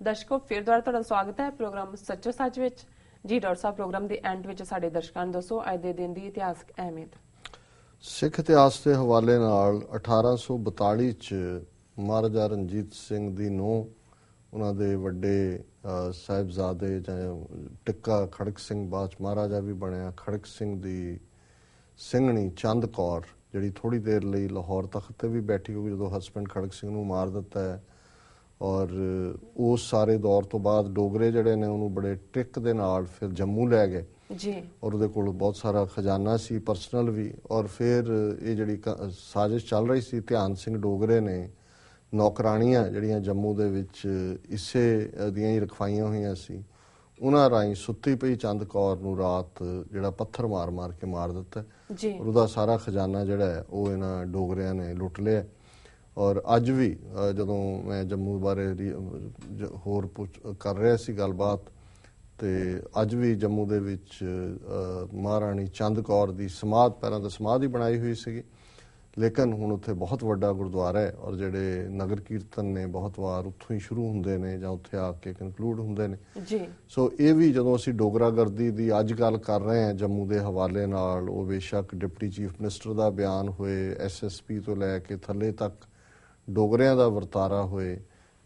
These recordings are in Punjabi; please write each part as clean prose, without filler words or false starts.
ਦਰਸ਼ਕੋ ਫਿਰ ਦੁਬਾਰਾ ਤੁਹਾਡਾ ਸਵਾਗਤ ਹੈ ਪ੍ਰੋਗਰਾਮ ਸੱਚੋ ਸੱਚ ਵਿੱਚ। ਜੀ ਡਾਕਟਰ ਸਾਹਿਬ, ਪ੍ਰੋਗਰਾਮ ਦੇ ਐਂਡ ਵਿੱਚ ਸਾਡੇ ਦਰਸ਼ਕਾਂ ਨੂੰ ਦੱਸੋ ਅੱਜ ਦੇ ਦਿਨ ਦੀ ਇਤਿਹਾਸਕ ਅਹਿਮੀਅਤ। ਸਿੱਖ ਇਤਿਹਾਸ ਦੇ ਹਵਾਲੇ ਨਾਲ 1842 ਚ ਮਹਾਰਾਜਾ ਰਣਜੀਤ ਸਿੰਘ ਦੀ ਨੂੰਹ, ਉਹਨਾਂ ਦੇ ਵੱਡੇ ਸਾਹਿਬਜ਼ਾਦੇ ਜਾਂ ਟਿੱਕਾ ਖੜਕ ਸਿੰਘ, ਬਾਅਦ ਚ ਮਹਾਰਾਜਾ ਵੀ ਬਣਿਆ, ਖੜਕ ਸਿੰਘ ਦੀ ਸਿੰਘਣੀ ਚੰਦ ਕੌਰ, ਜਿਹੜੀ ਥੋੜੀ ਦੇਰ ਲਈ ਲਾਹੌਰ ਤਖਤ ਤੇ ਵੀ ਬੈਠੀ ਹੋਈ ਜਦੋਂ ਹਸਬੈਂਡ ਖੜਕ ਸਿੰਘ ਨੂੰ ਮਾਰ ਦਿੱਤਾ ਹੈ। ਔਰ ਉਸ ਸਾਰੇ ਦੌਰ ਤੋਂ ਬਾਅਦ ਡੋਗਰੇ ਜਿਹੜੇ ਨੇ ਉਹਨੂੰ ਬੜੇ ਟ੍ਰਿਕ ਦੇ ਨਾਲ ਫਿਰ ਜੰਮੂ ਲੈ ਗਏ ਜੀ, ਔਰ ਉਹਦੇ ਕੋਲ ਬਹੁਤ ਸਾਰਾ ਖਜ਼ਾਨਾ ਸੀ, ਪਰਸਨਲ ਵੀ। ਔਰ ਫਿਰ ਇਹ ਜਿਹੜੀ ਸਾਜ਼ਿਸ਼ ਚੱਲ ਰਹੀ ਸੀ, ਧਿਆਨ ਸਿੰਘ ਡੋਗਰੇ ਨੇ ਨੌਕਰਾਣੀਆਂ ਜਿਹੜੀਆਂ ਜੰਮੂ ਦੇ ਵਿੱਚ ਇਸੇ ਦੀਆਂ ਹੀ ਰਖਵਾਈਆਂ ਹੋਈਆਂ ਸੀ, ਉਹਨਾਂ ਰਾਹੀਂ ਸੁੱਤੀ ਪਈ ਚੰਦ ਕੌਰ ਨੂੰ ਰਾਤ ਜਿਹੜਾ ਪੱਥਰ ਮਾਰ ਮਾਰ ਕੇ ਮਾਰ ਦਿੱਤਾ ਜੀ। ਔਰ ਉਹਦਾ ਸਾਰਾ ਖਜ਼ਾਨਾ ਜਿਹੜਾ ਹੈ ਉਹ ਇਹਨਾਂ ਡੋਗਰਿਆਂ ਨੇ ਲੁੱਟ ਲਿਆ। ਔਰ ਅੱਜ ਵੀ ਜਦੋਂ ਮੈਂ ਜੰਮੂ ਬਾਰੇ ਹੋਰ ਕਰ ਰਿਹਾ ਸੀ ਗੱਲਬਾਤ, ਤੇ ਅੱਜ ਵੀ ਜੰਮੂ ਦੇ ਵਿੱਚ ਮਹਾਰਾਣੀ ਚੰਦ ਕੌਰ ਦੀ ਸਮਾਧ, ਪਹਿਲਾਂ ਤਾਂ ਸਮਾਧ ਹੀ ਬਣਾਈ ਹੋਈ ਸੀਗੀ, ਲੇਕਿਨ ਹੁਣ ਉੱਥੇ ਬਹੁਤ ਵੱਡਾ ਗੁਰਦੁਆਰਾ ਹੈ ਔਰ ਜਿਹੜੇ ਨਗਰ ਕੀਰਤਨ ਨੇ ਬਹੁਤ ਵਾਰ ਉੱਥੋਂ ਹੀ ਸ਼ੁਰੂ ਹੁੰਦੇ ਨੇ ਜਾਂ ਉੱਥੇ ਆ ਕੇ ਕਨਕਲੂਡ ਹੁੰਦੇ ਨੇ ਜੀ। ਸੋ ਇਹ ਵੀ ਜਦੋਂ ਅਸੀਂ ਡੋਗਰਾਗਰਦੀ ਦੀ ਅੱਜ ਗੱਲ ਕਰ ਰਹੇ ਹਾਂ ਜੰਮੂ ਦੇ ਹਵਾਲੇ ਨਾਲ, ਉਹ ਬੇਸ਼ੱਕ ਡਿਪਟੀ ਚੀਫ ਮਿਨਿਸਟਰ ਦਾ ਬਿਆਨ ਹੋਏ, SSP ਤੋਂ ਲੈ ਕੇ ਥੱਲੇ ਤੱਕ ਡੋਗਰਿਆਂ ਦਾ ਵਰਤਾਰਾ ਹੋਏ,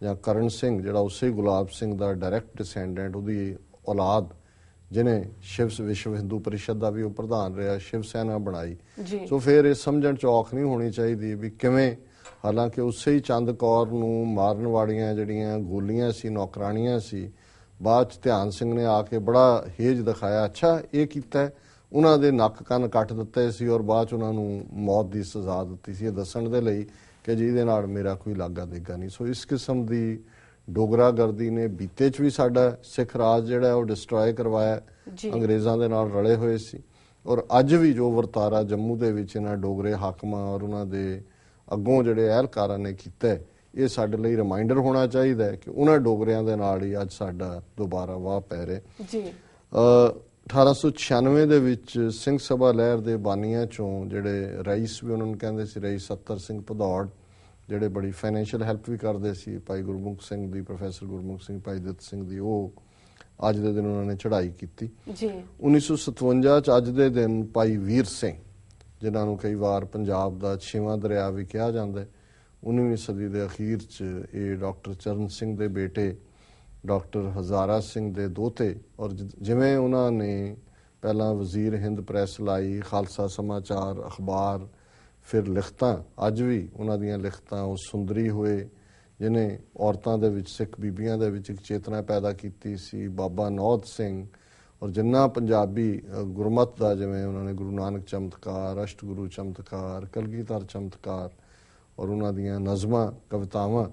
ਜਾਂ ਕਰਨ ਸਿੰਘ ਜਿਹੜਾ ਉਸੇ ਗੁਲਾਬ ਸਿੰਘ ਦਾ ਡਾਇਰੈਕਟ ਡਿਸੈਂਡੈਂਟ, ਉਹਦੀ ਔਲਾਦ ਜਿਹਨੇ ਵਿਸ਼ਵ ਹਿੰਦੂ ਪਰਿਸ਼ਦ ਦਾ ਵੀ ਉਹ ਪ੍ਰਧਾਨ ਰਿਹਾ, ਸ਼ਿਵ ਸੈਨਾ ਬਣਾਈ। ਸੋ ਫਿਰ ਇਹ ਸਮਝਣ ਚ ਔਖ ਨਹੀਂ ਹੋਣੀ ਚਾਹੀਦੀ ਵੀ ਕਿਵੇਂ, ਹਾਲਾਂਕਿ ਉਸੇ ਹੀ ਚੰਦ ਕੌਰ ਨੂੰ ਮਾਰਨ ਵਾਲੀਆਂ ਜਿਹੜੀਆਂ ਗੋਲੀਆਂ ਸੀ, ਨੌਕਰਾਣੀਆਂ ਸੀ, ਬਾਅਦ ਚ ਧਿਆਨ ਸਿੰਘ ਨੇ ਆ ਕੇ ਬੜਾ ਹੇਜ ਦਿਖਾਇਆ, ਅੱਛਾ ਇਹ ਕੀਤਾ, ਉਹਨਾਂ ਦੇ ਨੱਕ ਕੰਨ ਕੱਟ ਦਿੱਤੇ ਸੀ ਔਰ ਬਾਅਦ ਚ ਉਹਨਾਂ ਨੂੰ ਮੌਤ ਦੀ ਸਜ਼ਾ ਦਿੱਤੀ ਸੀ, ਇਹ ਦੱਸਣ ਦੇ ਲਈ ਕਿ ਜਿਹਦੇ ਨਾਲ ਮੇਰਾ ਕੋਈ ਲਾਗਾ ਦੇਗਾ ਨਹੀਂ। ਸੋ ਇਸ ਕਿਸਮ ਦੀ ਡੋਗਰਾਗਰਦੀ ਨੇ ਬੀਤੇ ਚ ਵੀ ਸਾਡਾ ਸਿੱਖ ਰਾਜ ਜਿਹੜਾ ਉਹ ਡਿਸਟਰੋਏ ਕਰਵਾਇਆ, ਅੰਗਰੇਜ਼ਾਂ ਦੇ ਨਾਲ ਰਲੇ ਹੋਏ ਸੀ। ਔਰ ਅੱਜ ਵੀ ਜੋ ਵਰਤਾਰਾ ਜੰਮੂ ਦੇ ਵਿੱਚ ਇਹਨਾਂ ਡੋਗਰੇ ਹਾਕਮਾਂ ਔਰ ਉਹਨਾਂ ਦੇ ਅੱਗੋਂ ਜਿਹੜੇ ਅਹਿਲਕਾਰਾਂ ਨੇ ਕੀਤਾ, ਇਹ ਸਾਡੇ ਲਈ ਰਿਮਾਈਂਡਰ ਹੋਣਾ ਚਾਹੀਦਾ ਹੈ ਕਿ ਉਹਨਾਂ ਡੋਗਰਿਆਂ ਦੇ ਨਾਲ ਹੀ ਅੱਜ ਸਾਡਾ ਦੁਬਾਰਾ ਵਾਹ ਪੈ ਰਿਹਾ ਜੀ। 1896 ਦੇ ਵਿੱਚ ਸਿੰਘ ਸਭਾ ਲਹਿਰ ਦੇ ਬਾਨੀਆਂ ਚੋਂ ਜਿਹੜੇ ਰਈਸ ਵੀ ਉਹਨਾਂ ਨੂੰ ਕਹਿੰਦੇ ਸੀ, ਰਈਸ ਸੱਤਰ ਸਿੰਘ ਭਦੌੜ, ਜਿਹੜੇ ਬੜੀ ਫਾਈਨੈਂਸ਼ੀਅਲ ਹੈਲਪ ਵੀ ਕਰਦੇ ਸੀ ਭਾਈ ਗੁਰਮੁਖ ਸਿੰਘ ਦੀ, ਪ੍ਰੋਫੈਸਰ ਗੁਰਮੁਖ ਸਿੰਘ, ਭਾਈ ਦਿੱਤ ਸਿੰਘ ਦੀ, ਉਹ ਅੱਜ ਦੇ ਦਿਨ ਉਹਨਾਂ ਨੇ ਚੜ੍ਹਾਈ ਕੀਤੀ ਜੀ। 1957 ਚ ਅੱਜ ਦੇ ਦਿਨ ਭਾਈ ਵੀਰ ਸਿੰਘ, ਜਿਨ੍ਹਾਂ ਨੂੰ ਕਈ ਵਾਰ ਪੰਜਾਬ ਦਾ 6ਵਾਂ ਦਰਿਆ ਵੀ ਕਿਹਾ ਜਾਂਦਾ, 19ਵੀਂ ਸਦੀ ਦੇ ਅਖੀਰ ਚ ਇਹ ਡਾਕਟਰ ਚਰਨ ਸਿੰਘ ਦੇ ਬੇਟੇ ਡਾਕਟਰ ਹਜ਼ਾਰਾ ਸਿੰਘ ਦੇ ਦੋਤੇ, ਔਰ ਜਿਵੇਂ ਉਹਨਾਂ ਨੇ ਪਹਿਲਾਂ ਵਜ਼ੀਰ ਹਿੰਦ ਪ੍ਰੈਸ ਲਾਈ, ਖਾਲਸਾ ਸਮਾਚਾਰ ਅਖਬਾਰ, ਫਿਰ ਲਿਖਤਾਂ, ਅੱਜ ਵੀ ਉਹਨਾਂ ਦੀਆਂ ਲਿਖਤਾਂ ਉਹ ਸੁੰਦਰੀ ਹੋਏ ਜਿਹਨੇ ਔਰਤਾਂ ਦੇ ਵਿੱਚ, ਸਿੱਖ ਬੀਬੀਆਂ ਦੇ ਵਿੱਚ ਇੱਕ ਚੇਤਨਾ ਪੈਦਾ ਕੀਤੀ ਸੀ, ਬਾਬਾ ਨੌਧ ਸਿੰਘ, ਔਰ ਜਿੰਨਾ ਪੰਜਾਬੀ ਗੁਰਮਤ ਦਾ, ਜਿਵੇਂ ਉਹਨਾਂ ਨੇ ਗੁਰੂ ਨਾਨਕ ਚਮਤਕਾਰ, ਅਸ਼ਟਗੁਰੂ ਚਮਤਕਾਰ, ਕਲਗੀਧਰ ਚਮਤਕਾਰ, ਔਰ ਉਹਨਾਂ ਦੀਆਂ ਨਜ਼ਮਾਂ, ਕਵਿਤਾਵਾਂ,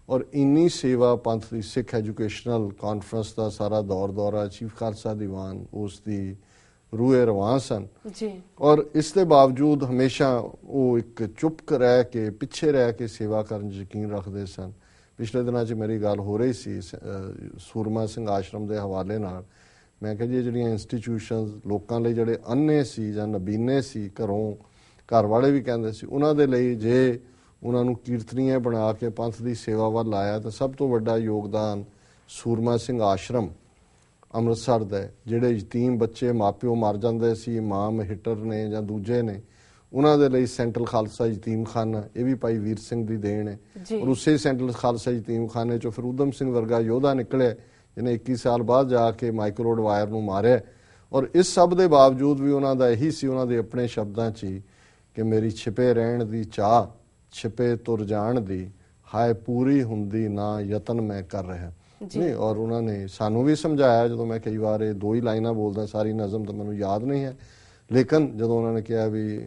ਔਰ ਇੰਨੀ ਸੇਵਾ ਪੰਥ ਦੀ, ਸਿੱਖ ਐਜੂਕੇਸ਼ਨਲ ਕਾਨਫਰੰਸ ਦਾ ਸਾਰਾ ਦੌਰਾ, ਚੀਫ ਖਾਲਸਾ ਦੀਵਾਨ, ਉਸ ਦੀ ਰੂਏ ਰਵਾਂ ਸਨ ਜੀ। ਔਰ ਇਸ ਦੇ ਬਾਵਜੂਦ ਹਮੇਸ਼ਾ ਉਹ ਇੱਕ ਚੁੱਪ ਰਹਿ ਕੇ, ਪਿੱਛੇ ਰਹਿ ਕੇ ਸੇਵਾ ਕਰਨ 'ਚ ਯਕੀਨ ਰੱਖਦੇ ਸਨ। ਪਿਛਲੇ ਦਿਨਾਂ 'ਚ ਮੇਰੀ ਗੱਲ ਹੋ ਰਹੀ ਸੀ ਸੂਰਮਾ ਸਿੰਘ ਆਸ਼ਰਮ ਦੇ ਹਵਾਲੇ ਨਾਲ। ਮੈਂ ਕਿਹਾ ਜੀ, ਇਹ ਜਿਹੜੀਆਂ ਇੰਸਟੀਟਿਊਸ਼ਨਸ ਲੋਕਾਂ ਲਈ ਜਿਹੜੇ ਅੰਨੇ ਸੀ ਜਾਂ ਨਬੀਨੇ ਸੀ, ਘਰ ਵਾਲੇ ਵੀ ਕਹਿੰਦੇ ਸੀ, ਉਹਨਾਂ ਦੇ ਲਈ ਜੇ ਉਹਨਾਂ ਨੂੰ ਕੀਰਤਨੀਏ ਬਣਾ ਕੇ ਪੰਥ ਦੀ ਸੇਵਾ ਵੱਲ ਲਾਇਆ ਤਾਂ ਸਭ ਤੋਂ ਵੱਡਾ ਯੋਗਦਾਨ ਸੂਰਮਾ ਸਿੰਘ ਆਸ਼ਰਮ ਅੰਮ੍ਰਿਤਸਰ ਦਾ, ਜਿਹੜੇ ਯਤੀਮ ਬੱਚੇ ਮਾਪਿਓ ਮਰ ਜਾਂਦੇ ਸੀ, ਇਮਾਮ ਹਿਟਰ ਨੇ ਜਾਂ ਦੂਜੇ ਨੇ, ਉਹਨਾਂ ਦੇ ਲਈ ਸੈਂਟਰਲ ਖਾਲਸਾ ਯਤੀਮਖਾਨਾ, ਇਹ ਵੀ ਭਾਈ ਵੀਰ ਸਿੰਘ ਦੀ ਦੇਣ ਹੈ। ਔਰ ਉਸੇ ਸੈਂਟਰਲ ਖਾਲਸਾ ਯਤੀਮਖਾਨੇ ਚੋਂ ਫਿਰ ਊਧਮ ਸਿੰਘ ਵਰਗਾ ਯੋਧਾ ਨਿਕਲਿਆ, ਜਿਹਨੇ 21 ਸਾਲ ਬਾਅਦ ਜਾ ਕੇ ਮਾਈਕਰੋਡ ਵਾਇਰ ਨੂੰ ਮਾਰਿਆ। ਔਰ ਇਸ ਸਭ ਦੇ ਬਾਵਜੂਦ ਵੀ ਉਹਨਾਂ ਦਾ ਇਹੀ ਸੀ, ਉਹਨਾਂ ਦੇ ਆਪਣੇ ਸ਼ਬਦਾਂ 'ਚ ਹੀ, ਕਿ ਮੇਰੀ ਛਿਪੇ ਰਹਿਣ ਦੀ ਚਾਹ, ਛਿਪੇ ਤੁਰ ਜਾਣ ਦੀ, ਹਾਏ ਪੂਰੀ ਹੁੰਦੀ ਨਾ ਯਤਨ ਮੈਂ ਕਰ ਰਿਹਾ ਨਹੀਂ। ਔਰ ਉਹਨਾਂ ਨੇ ਸਾਨੂੰ ਵੀ ਸਮਝਾਇਆ, ਜਦੋਂ ਮੈਂ ਕਈ ਵਾਰ ਇਹ ਦੋ ਹੀ ਲਾਈਨਾਂ ਬੋਲਦਾ, ਸਾਰੀ ਨਜ਼ਮ ਤਾਂ ਮੈਨੂੰ ਯਾਦ ਨਹੀਂ ਹੈ, ਲੇਕਿਨ ਜਦੋਂ ਉਹਨਾਂ ਨੇ ਕਿਹਾ ਵੀ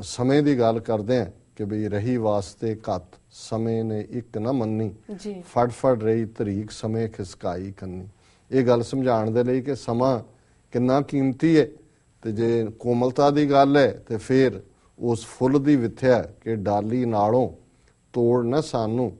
ਸਮੇਂ ਦੀ ਗੱਲ ਕਰਦੇ ਆ ਕਿ ਬਈ ਰਹੀ ਵਾਸਤੇ ਘੱਤ, ਸਮੇਂ ਨੇ ਇੱਕ ਨਾ ਮੰਨੀ, ਫੜ ਰਹੀ ਤਰੀਕ, ਸਮੇਂ ਖਿਸਕਾਈ ਕੰਨੀ। ਇਹ ਗੱਲ ਸਮਝਾਉਣ ਦੇ ਲਈ ਕਿ ਸਮਾਂ ਕਿੰਨਾ ਕੀਮਤੀ ਹੈ, ਤੇ ਜੇ ਕੋਮਲਤਾ ਦੀ ਗੱਲ ਹੈ ਤੇ ਫਿਰ ਉਸ ਫੁੱਲ ਦੀ ਵਿਥਿਆ ਕਿ ਡਾਲੀ ਨਾਲੋਂ ਤੋੜ ਨਾ ਸਾਨੂੰ,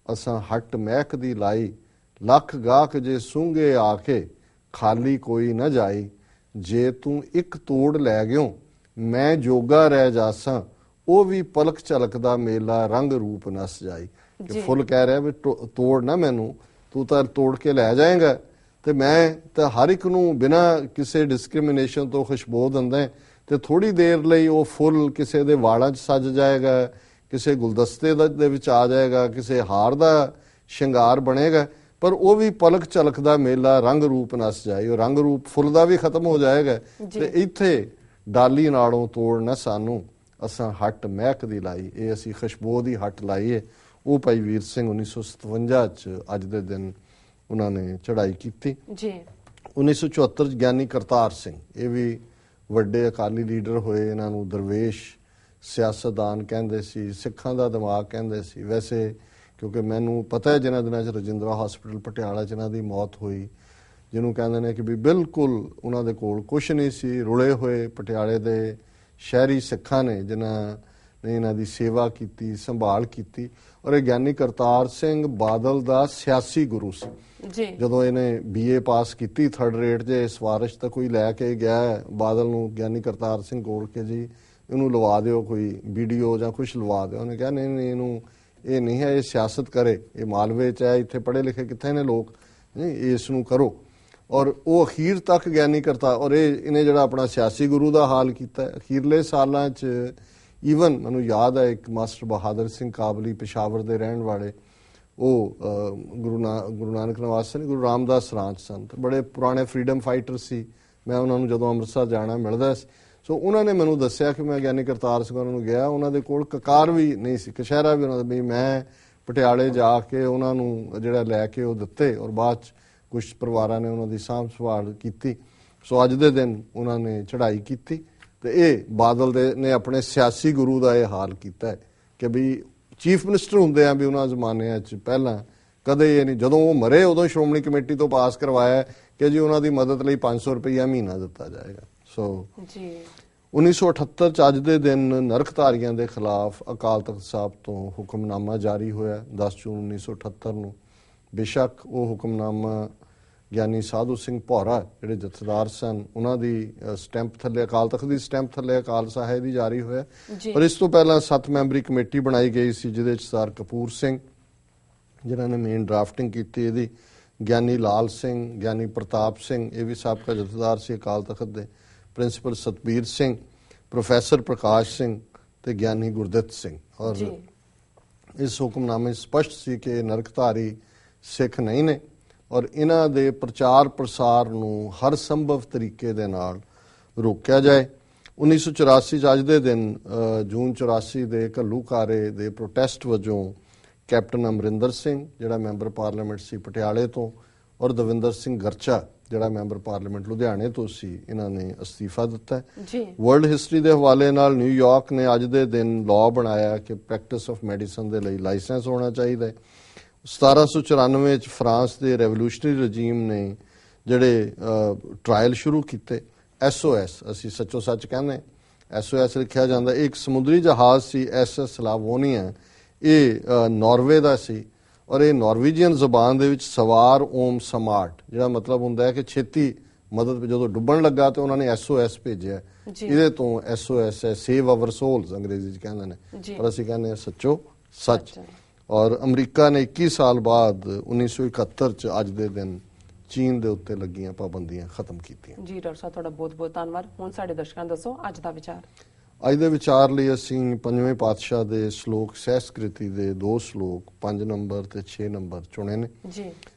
ਅਸਾਂ ਹੱਟ ਮਹਿਕ ਦੀ ਲਾਈ, ਲੱਖ ਗਾਹਕ ਜੇ ਸੂੰਘੇ ਆ ਕੇ, ਖਾਲੀ ਕੋਈ ਨਾ ਜਾਈ, ਜੇ ਤੂੰ ਇੱਕ ਤੋੜ ਲੈ ਗਿਓ ਮੈਂ ਜੋਗਾ ਰਹਿ ਜਾਸਾਂ, ਉਹ ਵੀ ਪਲਕ ਝਲਕਦਾ ਮੇਲਾ ਰੰਗ ਰੂਪ ਨਸ ਜਾਈ। ਕਿ ਫੁੱਲ ਕਹਿ ਰਿਹਾ ਵੀ ਤੋੜ ਨਾ ਮੈਨੂੰ, ਤੂੰ ਤਾਂ ਤੋੜ ਕੇ ਲੈ ਜਾਏਗਾ ਤੇ ਮੈਂ ਤਾਂ ਹਰ ਇੱਕ ਨੂੰ ਬਿਨਾਂ ਕਿਸੇ ਡਿਸਕ੍ਰਿਮੀਨੇਸ਼ਨ ਤੋਂ ਖੁਸ਼ਬੂ ਦਿੰਦਾ ਤੇ ਥੋੜੀ ਦੇਰ ਲਈ ਉਹ ਫੁੱਲ ਕਿਸੇ ਦੇ ਵਾਲਾਂ 'ਚ ਸੱਜ ਜਾਏਗਾ, ਕਿਸੇ ਗੁਲਦਸਤੇ ਦੇ ਵਿੱਚ ਆ ਜਾਏਗਾ, ਕਿਸੇ ਹਾਰ ਦਾ ਸ਼ਿੰਗਾਰ ਬਣੇਗਾ, ਪਰ ਉਹ ਵੀ ਪਲਕ ਝਲਕ ਦਾ ਮੇਲਾ ਰੰਗ ਰੂਪ ਨਸ ਜਾਏ, ਉਹ ਰੰਗ ਰੂਪ ਫੁੱਲ ਦਾ ਵੀ ਖਤਮ ਹੋ ਜਾਏਗਾ। ਤੇ ਇੱਥੇ ਡਾਲੀ ਨਾਲੋਂ ਤੋੜ ਨਾ ਸਾਨੂੰ, ਅਸਾਂ ਹੱਟ ਮਹਿਕ ਦੀ ਲਾਈ, ਇਹ ਅਸੀਂ ਖੁਸ਼ਬੂ ਦੀ ਹੱਟ ਲਾਈ ਹੈ। ਉਹ ਭਾਈ ਵੀਰ ਸਿੰਘ 1957 ਚ ਅੱਜ ਦੇ ਦਿਨ ਉਹਨਾਂ ਨੇ ਚੜ੍ਹਾਈ ਕੀਤੀ ਜੀ। 1974 ਚ ਗਿਆਨੀ ਕਰਤਾਰ ਸਿੰਘ, ਇਹ ਵੀ ਵੱਡੇ ਅਕਾਲੀ ਲੀਡਰ ਹੋਏ, ਇਹਨਾਂ ਨੂੰ ਦਰਵੇਸ਼ ਸਿਆਸਤਦਾਨ ਕਹਿੰਦੇ ਸੀ, ਸਿੱਖਾਂ ਦਾ ਦਿਮਾਗ ਕਹਿੰਦੇ ਸੀ। ਵੈਸੇ ਕਿਉਂਕਿ ਮੈਨੂੰ ਪਤਾ ਹੈ ਜਿਨ੍ਹਾਂ ਦਿਨਾਂ 'ਚ ਰਜਿੰਦਰਾ ਹਸਪੀਟਲ ਪਟਿਆਲਾ 'ਚ ਇਹਨਾਂ ਦੀ ਮੌਤ ਹੋਈ, ਜਿਹਨੂੰ ਕਹਿੰਦੇ ਨੇ ਕਿ ਵੀ ਬਿਲਕੁਲ ਉਹਨਾਂ ਦੇ ਕੋਲ ਕੁਛ ਨਹੀਂ ਸੀ, ਰੁਲੇ ਹੋਏ ਪਟਿਆਲੇ ਦੇ ਸ਼ਹਿਰੀ ਸਿੱਖਾਂ ਨੇ ਜਿਨ੍ਹਾਂ ਨੇ ਇਹਨਾਂ ਦੀ ਸੇਵਾ ਕੀਤੀ, ਸੰਭਾਲ ਕੀਤੀ। ਔਰ ਇਹ ਗਿਆਨੀ ਕਰਤਾਰ ਸਿੰਘ ਬਾਦਲ ਦਾ ਸਿਆਸੀ ਗੁਰੂ ਸੀ ਜੀ। ਜਦੋਂ ਇਹਨੇ BA ਪਾਸ ਕੀਤੀ 3rd ਰੇਟ 'ਚ, ਸਵਾਰਿਸ਼ ਤਾਂ ਕੋਈ ਲੈ ਕੇ ਗਿਆ ਬਾਦਲ ਨੂੰ ਗਿਆਨੀ ਕਰਤਾਰ ਸਿੰਘ ਕੋਲ ਕੇ ਜੀ ਇਹਨੂੰ ਲਵਾ ਦਿਓ, ਕੋਈ BDO ਜਾਂ ਕੁਛ ਲਵਾ ਦਿਓ। ਉਹਨੇ ਕਿਹਾ ਨਹੀਂ ਨਹੀਂ, ਇਹਨੂੰ ਇਹ ਨਹੀਂ ਹੈ, ਇਹ ਸਿਆਸਤ ਕਰੇ, ਇਹ ਮਾਲਵੇ 'ਚ ਹੈ, ਇੱਥੇ ਪੜ੍ਹੇ ਲਿਖੇ ਕਿੱਥੇ ਨੇ ਲੋਕ, ਨਹੀਂ ਇਸ ਨੂੰ ਕਰੋ। ਔਰ ਉਹ ਅਖੀਰ ਤੱਕ ਗਿਆਨੀ ਕਰਤਾਰ, ਔਰ ਇਹਨੇ ਜਿਹੜਾ ਆਪਣਾ ਸਿਆਸੀ ਗੁਰੂ ਦਾ ਹਾਲ ਕੀਤਾ ਅਖੀਰਲੇ ਸਾਲਾਂ 'ਚ। ਈਵਨ ਮੈਨੂੰ ਯਾਦ ਹੈ ਇੱਕ ਮਾਸਟਰ ਬਹਾਦਰ ਸਿੰਘ ਕਾਬਲੀ, ਪਿਸ਼ਾਵਰ ਦੇ ਰਹਿਣ ਵਾਲੇ, ਉਹ ਗੁਰੂ ਨਾਨਕ ਨਿਵਾਸ ਨਹੀਂ, ਗੁਰੂ ਰਾਮਦਾਸ ਰਾਂਚ ਸੰਤ, ਬੜੇ ਪੁਰਾਣੇ ਫਰੀडम ਫਾਈਟਰ ਸੀ। ਮੈਂ ਉਹਨਾਂ ਨੂੰ ਜਦੋਂ ਅੰਮ੍ਰਿਤਸਰ ਜਾਣਾ ਮਿਲਦਾ ਸੀ, ਸੋ ਉਹਨਾਂ ਨੇ ਮੈਨੂੰ ਦੱਸਿਆ ਕਿ ਮੈਂ ਗਿਆਨੀ ਕਰਤਾਰ ਸਿੰਘ ਉਹਨਾਂ ਨੂੰ ਗਿਆ, ਉਹਨਾਂ ਦੇ ਕੋਲ ਕਕਾਰ ਵੀ ਨਹੀਂ ਸੀ, ਕਸ਼ਹਿਰਾ ਵੀ ਉਹਨਾਂ ਦਾ ਵੀ। ਮੈਂ ਪਟਿਆਲੇ ਜਾ ਕੇ ਉਹਨਾਂ ਨੂੰ ਜਿਹੜਾ ਲੈ ਕੇ ਉਹ ਦਿੱਤੇ, ਔਰ ਬਾਅਦ 'ਚ ਕੁਛ ਪਰਿਵਾਰਾਂ ਨੇ ਉਹਨਾਂ ਦੀ ਸਾਂਭ ਸੰਭਾਲ ਕੀਤੀ। ਸੋ ਅੱਜ ਦੇ ਦਿਨ ਉਹਨਾਂ ਨੇ ਚੜ੍ਹਾਈ ਕੀਤੀ ਤੇ ਇਹ ਬਾਦਲ ਦੇ ਨੇ ਆਪਣੇ ਸਿਆਸੀ ਗੁਰੂ ਦਾ ਇਹ ਹਾਲ ਕੀਤਾ ਹੈ ਕਿ ਵੀ ਚੀਫ ਮਿਨਿਸਟਰ ਹੁੰਦੇ ਆ ਵੀ ਉਹਨਾਂ ਜ਼ਮਾਨਿਆਂ 'ਚ ਪਹਿਲਾਂ ਕਦੇ ਇਹ ਨਹੀਂ, ਜਦੋਂ ਉਹ ਮਰੇ ਉਦੋਂ ਸ਼੍ਰੋਮਣੀ ਕਮੇਟੀ ਤੋਂ ਪਾਸ ਕਰਵਾਇਆ ਕਿ ਜੀ ਉਹਨਾਂ ਦੀ ਮਦਦ ਲਈ 500 ਰੁਪਈਆ ਮਹੀਨਾ ਦਿੱਤਾ ਜਾਏਗਾ। ਸੋ ਜੀ 1978 ਚ ਅੱਜ ਦੇ ਦਿਨ ਨਰਕਧਾਰੀਆਂ ਦੇ ਖਿਲਾਫ ਅਕਾਲ ਤਖਤ ਸਾਹਿਬ ਤੋਂ ਹੁਕਮਨਾਮਾ ਜਾਰੀ ਹੋਇਆ 10 ਜੂਨ 1978 ਨੂੰ। ਬੇਸ਼ੱਕ ਉਹ ਹੁਕਮਨਾਮਾ ਗਿਆਨੀ ਸਾਧੂ ਸਿੰਘ ਭੌਰਾ ਜਿਹੜੇ ਜਥੇਦਾਰ ਸਨ ਉਹਨਾਂ ਦੀ ਸਟੈਂਪ ਥੱਲੇ, ਅਕਾਲ ਤਖਤ ਦੀ ਸਟੈਂਪ ਥੱਲੇ ਅਕਾਲ ਸਾਹਿਬ ਦੀ ਜਾਰੀ ਹੋਇਆ। ਪਰ ਇਸ ਤੋਂ ਪਹਿਲਾਂ 7 ਮੈਂਬਰੀ ਕਮੇਟੀ ਬਣਾਈ ਗਈ ਸੀ ਜਿਹਦੇ ਚ ਸਰ ਕਪੂਰ ਸਿੰਘ ਜਿਨ੍ਹਾਂ ਨੇ ਮੇਨ ਡਰਾਫਟਿੰਗ ਕੀਤੀ ਇਹਦੀ, ਗਿਆਨੀ ਲਾਲ ਸਿੰਘ, ਗਿਆਨੀ ਪ੍ਰਤਾਪ ਸਿੰਘ, ਇਹ ਵੀ ਸਾਬਕਾ ਜਥੇਦਾਰ ਸੀ ਅਕਾਲ ਤਖਤ ਦੇ, ਪ੍ਰਿੰਸੀਪਲ ਸਤਬੀਰ ਸਿੰਘ, ਪ੍ਰੋਫੈਸਰ ਪ੍ਰਕਾਸ਼ ਸਿੰਘ ਤੇ ਗਿਆਨੀ ਗੁਰਦਿੱਤ ਸਿੰਘ। ਔਰ ਇਸ ਹੁਕਮਨਾਮੇ ਸਪਸ਼ਟ ਸੀ ਕਿ ਨਰਕਧਾਰੀ ਸਿੱਖ ਨਹੀਂ ਨੇ ਔਰ ਇਹਨਾਂ ਦੇ ਪ੍ਰਚਾਰ ਪ੍ਰਸਾਰ ਨੂੰ ਹਰ ਸੰਭਵ ਤਰੀਕੇ ਦੇ ਨਾਲ ਰੋਕਿਆ ਜਾਏ। 1984 ਚ ਅੱਜ ਦੇ ਦਿਨ ਜੂਨ 84 ਦੇ ਘੱਲੂਘਾਰੇ ਦੇ ਪ੍ਰੋਟੈਸਟ ਵਜੋਂ ਕੈਪਟਨ ਅਮਰਿੰਦਰ ਸਿੰਘ ਜਿਹੜਾ ਮੈਂਬਰ ਪਾਰਲੀਮੈਂਟ ਸੀ ਪਟਿਆਲੇ ਤੋਂ, ਔਰ ਦਵਿੰਦਰ ਸਿੰਘ ਗਰਚਾ ਜਿਹੜਾ ਮੈਂਬਰ ਪਾਰਲੀਮੈਂਟ ਲੁਧਿਆਣੇ ਤੋਂ ਸੀ, ਇਹਨਾਂ ਨੇ ਅਸਤੀਫਾ ਦਿੱਤਾ ਜੀ। ਵਰਲਡ ਹਿਸਟਰੀ ਦੇ ਹਵਾਲੇ ਨਾਲ ਨਿਊਯਾਰਕ ਨੇ ਅੱਜ ਦੇ ਦਿਨ ਲਾਅ ਬਣਾਇਆ ਕਿ ਪ੍ਰੈਕਟਿਸ ਆਫ ਮੈਡੀਸਨ ਦੇ ਲਈ ਲਾਇਸੈਂਸ ਹੋਣਾ ਚਾਹੀਦਾ ਹੈ। 1794 ਚ ਫਰਾਂਸ ਦੇ ਰੈਵੋਲੂਸ਼ਨਰੀ ਰਜੀਮ ਨੇ ਜਿਹੜੇ ਟ੍ਰਾਇਲ ਸ਼ੁਰੂ ਕੀਤੇ, SOS ਅਸੀਂ ਸੱਚੋ ਸੱਚ ਕਹਿੰਦੇ, SOS ਲਿਖਿਆ ਜਾਂਦਾ, ਇੱਕ ਸਮੁੰਦਰੀ ਜਹਾਜ਼ ਸੀ SS ਲਾਵੋਨੀਆ, ਇਹ ਨਾਰਵੇ ਦਾ ਸੀ ਔਰ ਇਹ ਨਾਰਵੇਜੀਅਨ ਜ਼ੁਬਾਨ ਦੇ ਵਿੱਚ ਸਵਾਰ ਓਮ ਸਮਾਰਟ ਜਿਹੜਾ ਮਤਲਬ ਹੁੰਦਾ ਹੈ ਕਿ ਛੇਤੀ ਮਦਦ, ਜਦੋਂ ਡੁੱਬਣ ਲੱਗਾ ਤੇ ਉਹਨਾਂ ਨੇ SOS ਭੇਜਿਆ। ਇਹਦੇ ਤੋਂ SOS ਹੈ ਸੇਵ ਆਵਰ ਸੋਲਸ ਅੰਗਰੇਜ਼ੀ ਚ ਕਹਿੰਦੇ ਨੇ, ਪਰ ਅਸੀਂ ਕਹਿੰਦੇ ਹਾਂ ਸੱਚੋ ਸੱਚ। ਔਰ ਅਮਰੀਕਾ ਨੇ 21 ਸਾਲ ਬਾਅਦ 1971 ਚ ਅੱਜ ਦੇ ਦਿਨ ਚੀਨ ਦੇ ਉੱਤੇ ਲੱਗੀਆਂ ਪਾਬੰਦੀਆਂ ਖਤਮ ਕੀਤੀਆਂ। ਜੀ ਡਾਕਟਰ ਸਾਹਿਬ ਤੁਹਾਡਾ ਬਹੁਤ ਬਹੁਤ ਧੰਨਵਾਦ। ਹੁਣ ਸਾਡੇ ਦਰਸ਼ਕਾਂ ਨੂੰ ਦੱਸੋ ਅੱਜ ਦਾ ਵਿਚਾਰ। ਅੱਜ ਦੇ ਵਿਚਾਰ ਲਈ ਅਸੀਂ ਪੰਜਵੇਂ ਪਾਤਸ਼ਾਹ ਦੇ ਸ਼ਲੋਕ ਸਹਿਸਕ੍ਰਿਤੀ ਦੇ 2 ਸ਼ਲੋਕ 5 ਨੰਬਰ ਤੇ 6 ਨੰਬਰ ਚੁਣੇ ਨੇ ਜੀ।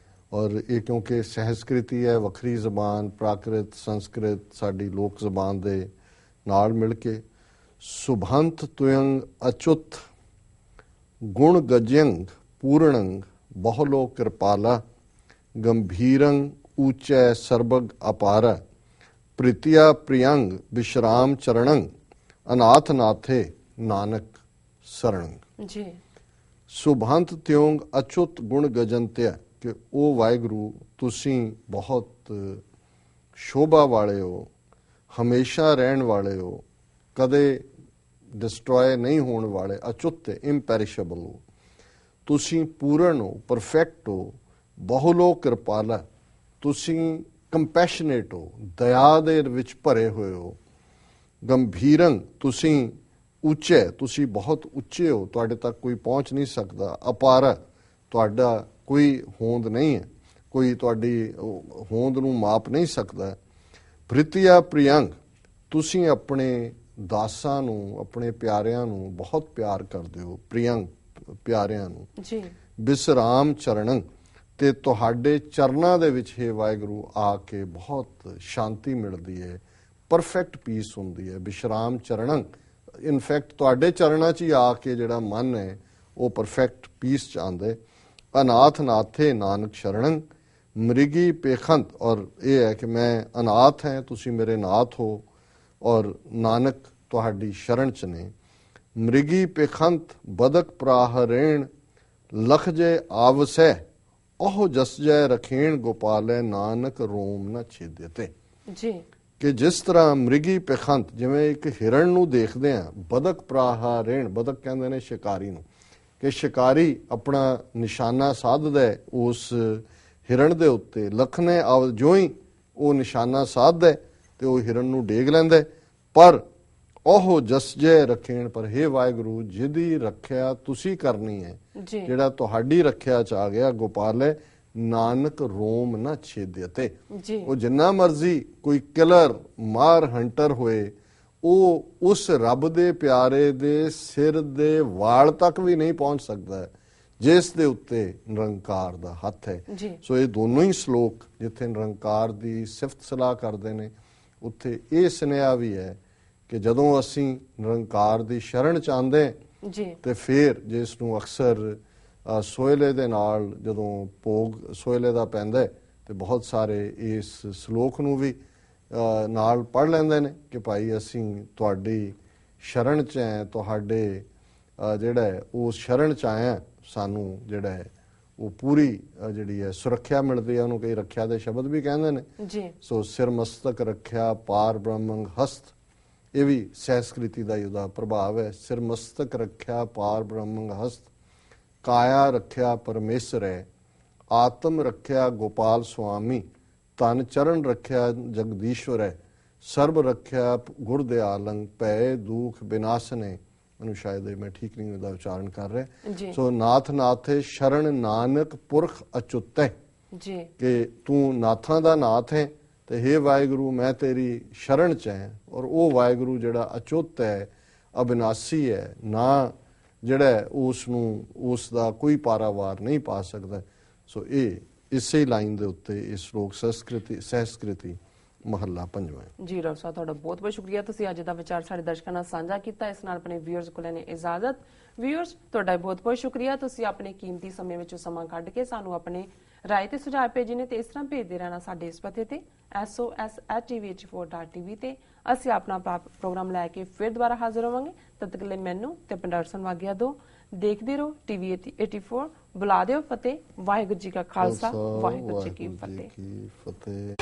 ਔਰ ਇਹ ਕਿਉਂਕਿ ਸਹਿਸਕ੍ਰਿਤੀ ਹੈ, ਵੱਖਰੀ ਜ਼ਬਾਨ, ਪ੍ਰਾਕ੍ਰਿਤ ਸੰਸਕ੍ਰਿਤ ਸਾਡੀ ਲੋਕ ਜ਼ਬਾਨ ਦੇ ਨਾਲ ਮਿਲ ਕੇ, ਸੁਭੰਤ ਤੁਯੰਗ ਅਚੁੱਤ ਗੁਣ ਗਜਯੰਗ ਪੂਰਣੰਗ ਬਹੁਲੋ ਕਿਰਪਾਲਾ ਗੰਭੀਰੰਗ ਊਚੈ ਸਰਬਗ ਅਪਾਰਾ ਪ੍ਰੀਤਿਆ ਪ੍ਰਿਯੰਗ ਵਿਸ਼ਰਾਮ ਚਰਣੰਗ ਅਨਾਥ ਨਾਥੇ ਨਾਨਕ ਸਰਣੰਗ ਜੀ। ਸੁਭੰਤ ਤਿਉਂਗ ਅਚੁੱਤ ਗੁਣ ਗਜੰਤਿਆ ਕਿ ਉਹ ਵਾਹਿਗੁਰੂ ਤੁਸੀਂ ਬਹੁਤ ਸ਼ੋਭਾ ਵਾਲੇ ਹੋ, ਹਮੇਸ਼ਾ ਰਹਿਣ ਵਾਲੇ ਹੋ, ਕਦੇ ਡਿਸਟਰੋਏ ਨਹੀਂ ਹੋਣ ਵਾਲੇ, ਅਚੁੱਤ ਇੰਪੈਰਿਸ਼ੇਬਲ ਹੋ, ਤੁਸੀਂ ਪੂਰਨ ਹੋ, ਪਰਫੈਕਟ ਹੋ, ਬਹੁਲੋ ਕਿਰਪਾਲਾ, ਤੁਸੀਂ ਕੰਪੈਸ਼ਨੇਟ ਹੋ, ਦਇਆ ਦੇ ਵਿੱਚ ਭਰੇ ਹੋਏ ਹੋ, ਗੰਭੀਰੰਗ ਤੁਸੀਂ ਉੱਚੇ, ਤੁਸੀਂ ਬਹੁਤ ਉੱਚੇ ਹੋ, ਤੁਹਾਡੇ ਤੱਕ ਕੋਈ ਪਹੁੰਚ ਨਹੀਂ ਸਕਦਾ, ਅਪਾਰ ਤੁਹਾਡਾ ਕੋਈ ਹੋਂਦ ਨਹੀਂ ਹੈ, ਕੋਈ ਤੁਹਾਡੀ ਹੋਂਦ ਨੂੰ ਮਾਪ ਨਹੀਂ ਸਕਦਾ। ਪ੍ਰੀਤਿਆ ਪ੍ਰਿਯੰਗ, ਤੁਸੀਂ ਆਪਣੇ ਦਾਸਾਂ ਨੂੰ, ਆਪਣੇ ਪਿਆਰਿਆਂ ਨੂੰ ਬਹੁਤ ਪਿਆਰ ਕਰਦੇ ਹੋ। ਪ੍ਰਿਯੰਗ, ਪਿਆਰਿਆਂ ਨੂੰ ਜੀ। ਵਿਸਰਾਮ ਚਰਣੰ, ਤੇ ਤੁਹਾਡੇ ਚਰਨਾਂ ਦੇ ਵਿੱਚ ਹੀ ਵਾਹਿਗੁਰੂ ਆ ਕੇ ਬਹੁਤ ਸ਼ਾਂਤੀ ਮਿਲਦੀ ਹੈ, ਪਰਫੈਕਟ ਪੀਸ ਹੁੰਦੀ ਹੈ। ਵਿਸ਼ਰਾਮ ਚਰਣੰ, ਇਨਫੈਕਟ ਤੁਹਾਡੇ ਚਰਨਾਂ 'ਚ ਹੀ ਆ ਕੇ ਜਿਹੜਾ ਮਨ ਹੈ ਉਹ ਪਰਫੈਕਟ ਪੀਸ 'ਚ ਆਉਂਦਾ। ਅਨਾਥ ਨਾਥੇ ਨਾਨਕ ਸ਼ਰਣੰ ਮ੍ਰਿਗੀ ਪੇਖੰਤ, ਔਰ ਇਹ ਹੈ ਕਿ ਮੈਂ ਅਨਾਥ ਹੈ, ਤੁਸੀਂ ਮੇਰੇ ਨਾਥ ਹੋ, ਔਰ ਨਾਨਕ ਤੁਹਾਡੀ ਸ਼ਰਨ 'ਚ ਨੇ। ਮ੍ਰਿਗੀ ਪੇਖੰਤ ਬਦਕ ਪ੍ਰਾਹਰੇਣ ਲਖ ਜੇ ਆਵਸੈ, ਉਹ ਜਸ ਜੈ ਰਖੇਣ ਗੋਪਾਲੈ ਨਾਨਕ ਰੋਮ ਨਾ ਛੇਦਤੇ। ਜੀ। ਕਿ ਜਿਸ ਤਰ੍ਹਾਂ ਮ੍ਰਿਗੀ ਪੇਖੰਤ, ਜਿਵੇਂ ਇੱਕ ਹਿਰਣ ਨੂੰ ਦੇਖਦੇ ਆ, ਬਦਕ ਪ੍ਰਾਹਰੇਣ, ਬਦਕ ਕਹਿੰਦੇ ਨੇ ਸ਼ਿਕਾਰੀ ਨੂੰ, ਕਿ ਸ਼ਿਕਾਰੀ ਆਪਣਾ ਨਿਸ਼ਾਨਾ ਸਾਧਦਾ ਹੈ ਉਸ ਹਿਰਣ ਦੇ ਉੱਤੇ। ਲਖਨੇ ਆਵ, ਜੋ ਹੀ ਉਹ ਨਿਸ਼ਾਨਾ ਸਾਧਦਾ ਤੇ ਉਹ ਹਿਰਣ ਨੂੰ ਡੇਗ ਲੈਂਦਾ। ਪਰ ਉਹ ਜਸ ਜੈ ਰਖੇਣ, ਪਰ ਹੇ ਵਾਹਿਗੁਰੂ ਜਿਹਦੀ ਰੱਖਿਆ ਤੁਸੀਂ ਕਰਨੀ ਹੈ, ਜਿਹੜਾ ਤੁਹਾਡੀ ਰੱਖਿਆ ਚ ਆ ਗਿਆ, ਗੋਪਾਲ ਹੈ, ਨਾਨਕ ਰੋਮ ਨਾ ਛੇਦਤੇ। ਉਹ ਜਿੰਨਾ ਮਰਜ਼ੀ ਕੋਈ ਕਿਲਰ ਮਾਰ ਹੰਟਰ ਹੋਏ, ਉਹ ਉਸ ਰੱਬ ਦੇ ਪਿਆਰੇ ਦੇ ਸਿਰ ਦੇ ਵਾਲ ਤੱਕ ਵੀ ਨਹੀਂ ਪਹੁੰਚ ਸਕਦਾ ਜਿਸ ਦੇ ਉੱਤੇ ਨਿਰੰਕਾਰ ਦਾ ਹੱਥ ਹੈ। ਸੋ ਇਹ ਦੋਨੋਂ ਹੀ ਸ਼ਲੋਕ ਜਿੱਥੇ ਨਿਰੰਕਾਰ ਦੀ ਸਿਫਤ ਸਲਾਹ ਕਰਦੇ ਨੇ, ਉੱਥੇ ਇਹ ਸੁਨੇਹਾ ਵੀ ਹੈ ਕਿ ਜਦੋਂ ਅਸੀਂ ਨਿਰੰਕਾਰ ਦੀ ਸ਼ਰਨ ਚ ਆਉਂਦੇ ਤੇ ਫਿਰ ਜਿਸ ਨੂੰ ਅਕਸਰ ਸੋਹਲੇ ਦੇ ਨਾਲ ਜਦੋਂ ਭੋਗ ਸੋਹਲੇ ਦਾ ਪੈਂਦਾ ਤੇ ਬਹੁਤ ਸਾਰੇ ਇਸ ਸ਼ਲੋਕ ਨੂੰ ਵੀ ਨਾਲ ਪੜ੍ਹ ਲੈਂਦੇ ਨੇ ਕਿ ਭਾਈ ਅਸੀਂ ਤੁਹਾਡੀ ਸ਼ਰਨ ਚ ਹੈ, ਤੁਹਾਡੇ ਜਿਹੜਾ ਉਸ ਸ਼ਰਨ ਚ ਆਏ, ਸਾਨੂੰ ਜਿਹੜਾ ਹੈ ਉਹ ਪੂਰੀ ਜਿਹੜੀ ਹੈ ਸੁਰੱਖਿਆ ਮਿਲਦੀ ਹੈ। ਉਹਨੂੰ ਕਈ ਰੱਖਿਆ ਦੇ ਸ਼ਬਦ ਵੀ ਕਹਿੰਦੇ ਨੇ। ਸੋ ਸਿਰ ਮਸਤਕ ਰੱਖਿਆ ਪਾਰ ਬ੍ਰਹਮੰ ਹਸਤ, ਇਹ ਵੀ ਸੰਸਕ੍ਰਿਤੀ ਦਾ ਉਹਦਾ ਪ੍ਰਭਾਵ ਹੈ। ਸਿਰ ਮਸਤਕ ਰੱਖਿਆ ਪਾਰ ਬ੍ਰਹਮੰ ਹਸਤ, ਕਾਇਆ ਰੱਖਿਆ ਪਰਮੇਸ਼ਰ ਹੈ, ਆਤਮ ਰੱਖਿਆ ਗੋਪਾਲ ਸੁਆਮੀ, ਤਨ ਚਰਨ ਰੱਖਿਆ ਜਗਦੀਸ਼ਵਰ ਹੈ, ਸਰਬ ਰੱਖਿਆ ਗੁਰਦਿਆਲੰ, ਭੈ ਦੁਖ ਬਿਨਾਸਨੇ। ਮੈਨੂੰ ਸ਼ਾਇਦ ਮੈਂ ਠੀਕ ਨਹੀਂ ਉਹਦਾ ਉਚਾਰਨ ਕਰ ਰਿਹਾ। ਸੋ ਨਾਥ ਨਾਥੇ ਸ਼ਰਨ ਨਾਨਕ ਪੁਰਖ ਅਚੁੱਤੈ, ਕਿ ਤੂੰ ਨਾਥਾਂ ਦਾ ਨਾਥ ਹੈ ਤੇ ਹੇ ਵਾਹਿਗੁਰੂ ਮੈਂ ਤੇਰੀ ਸ਼ਰਨ ਚ ਹੈ। ਔਰ ਉਹ ਵਾਹਿਗੁਰੂ ਜਿਹੜਾ ਅਚੁੱਤ ਹੈ, ਅਬਿਨਾਸੀ ਹੈ, ਨਾ ਜਿਹੜਾ ਉਸ ਨੂੰ ਉਸ ਦਾ ਕੋਈ ਪਾਰਾਵਾਰ ਨਹੀਂ ਪਾ ਸਕਦਾ। ਸੋ ਇਹ ਇਸੇ ਲਾਈਨ ਦੇ ਉੱਤੇ ਇਹ ਸ਼ਲੋਕ ਸਹਿਸਕ੍ਰਿਤੀ ਮਹੱਲਾ 5ਵਾਂ। ਜੀ ਡਾਕਟਰ ਸਾਹਿਬ, ਤੁਹਾਡਾ ਬਹੁਤ ਬਹੁਤ ਸ਼ੁਕਰੀਆ, ਤੁਸੀਂ ਅੱਜ ਦਾ ਵਿਚਾਰ ਸਾਡੇ ਦਰਸ਼ਕਾਂ ਨਾਲ ਸਾਂਝਾ ਕੀਤਾ। ਇਸ ਨਾਲ ਆਪਣੇ ਵਿਊਅਰਸ ਕੋਲ ਲੈਣੇ ਇਜਾਜ਼ਤ। ਵਿਊਅਰਸ, ਤੁਹਾਡਾ ਬਹੁਤ ਬਹੁਤ ਸ਼ੁਕਰੀਆ, ਤੁਸੀਂ ਆਪਣੇ ਕੀਮਤੀ ਸਮੇਂ ਵਿੱਚੋਂ ਸਮਾਂ ਕੱਢ ਕੇ ਸਾਨੂੰ ਆਪਣੇ ਰਾਏ ਤੇ ਸੁਝਾਅ ਭੇਜੇ ਨੇ, ਤੇ ਇਸ ਤਰ੍ਹਾਂ ਭੇਜਦੇ ਰਹਿਣਾ ਸਾਡੇ ਇਸ ਪਤੇ ਤੇ sos@tv84.tv ਤੇ। ਅਸੀਂ ਆਪਣਾ ਪ੍ਰੋਗਰਾਮ ਲੈ ਕੇ ਫਿਰ ਦੁਬਾਰਾ ਹਾਜ਼ਰ ਹੋਵਾਂਗੇ। ਤਦ ਤੱਕ ਲਈ ਮੈਨੂੰ ਤੇ ਪੰਡਰਸਨ ਵਾਗਿਆ ਦੋ। ਦੇਖਦੇ ਰਹੋ TV 84। ਬੁਲਾ ਦਿਓ ਫਤਿਹ। ਵਾਹਿਗੁਰੂ ਜੀ ਕਾ ਖਾਲਸਾ, ਵਾਹਿਗੁਰੂ ਜੀ ਕੀ ਫਤਿਹ।